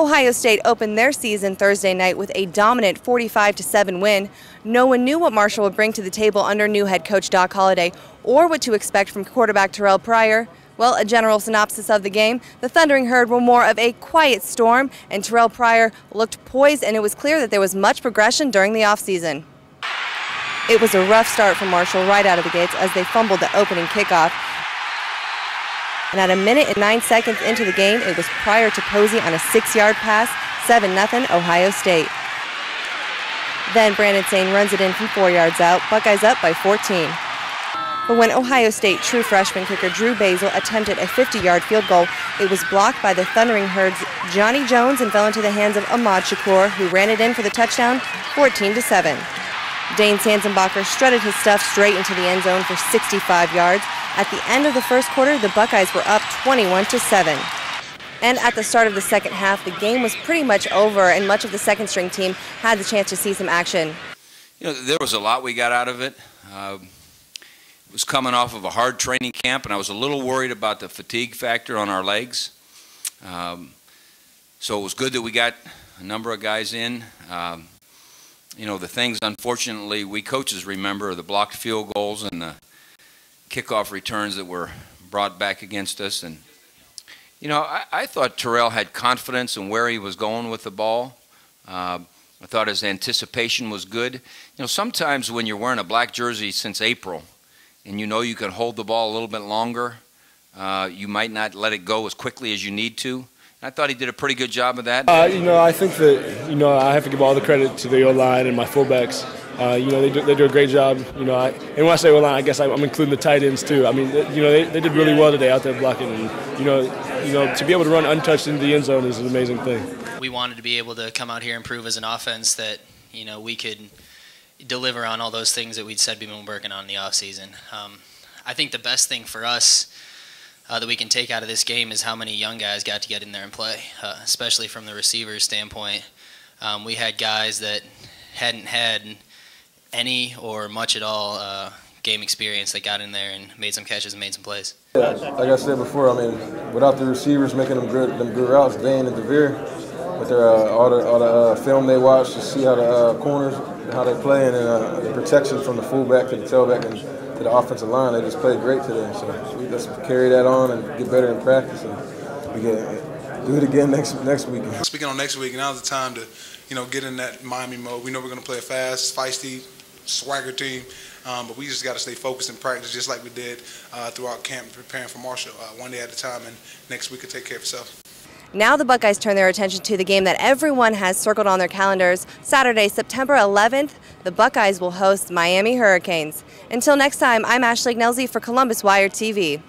Ohio State opened their season Thursday night with a dominant 45-7 win. No one knew what Marshall would bring to the table under new head coach Doc Holliday or what to expect from quarterback Terrell Pryor. Well, a general synopsis of the game: the Thundering Herd were more of a quiet storm, and Terrell Pryor looked poised, and it was clear that there was much progression during the offseason. It was a rough start for Marshall right out of the gates as they fumbled the opening kickoff. And at 1:09 into the game, it was Pryor to Posey on a 6-yard pass, 7-0 Ohio State. Then Brandon Sane runs it in from 4 yards out, Buckeyes up by 14. But when Ohio State true freshman kicker Drew Basil attempted a 50-yard field goal, it was blocked by the Thundering Herd's Johnny Jones and fell into the hands of Ahmad Shakur, who ran it in for the touchdown, 14-7. Dane Sanzenbacher strutted his stuff straight into the end zone for 65 yards. At the end of the first quarter, the Buckeyes were up 21-7. And at the start of the second half, the game was pretty much over, and much of the second-string team had the chance to see some action. You know, there was a lot we got out of it. It was coming off of a hard training camp, and I was a little worried about the fatigue factor on our legs. So it was good that we got a number of guys in. You know, the things, unfortunately, we coaches remember are the blocked field goals and the kickoff returns that were brought back against us. And, you know, I thought Terrell had confidence in where he was going with the ball. I thought his anticipation was good. You know, sometimes when you're wearing a black jersey since April and you know you can hold the ball a little bit longer, you might not let it go as quickly as you need to. I thought he did a pretty good job of that. You know, I think that, you know, I have to give all the credit to the O-line and my fullbacks. You know, they do a great job. You know, and when I say O-line, I guess I'm including the tight ends too. I mean, you know, they did really well today out there blocking, and you know, to be able to run untouched into the end zone is an amazing thing. We wanted to be able to come out here and prove as an offense that, you know, we could deliver on all those things that we'd said we've been working on in the offseason. I think the best thing for us that we can take out of this game is how many young guys got to get in there and play, especially from the receivers standpoint. We had guys that hadn't had any or much at all game experience that got in there and made some catches and made some plays. Yeah, like I said before, I mean, without the receivers making them good routes, Dane and DeVere, with their all the film they watch to see how the corners, how they play, and the protection from the fullback to the tailback and to the offensive line, they just played great today. So let's carry that on and get better in practice, and we do it again next week. Speaking on next week, now's the time to, you know, get in that Miami mode. We know we're going to play a fast, feisty, swagger team, but we just got to stay focused in practice, just like we did throughout camp, preparing for Marshall, one day at a time, and next week will take care of itself. Now the Buckeyes turn their attention to the game that everyone has circled on their calendars. Saturday, September 11th, the Buckeyes will host Miami Hurricanes. Until next time, I'm Ashley Gnelzy for Columbus Wire TV.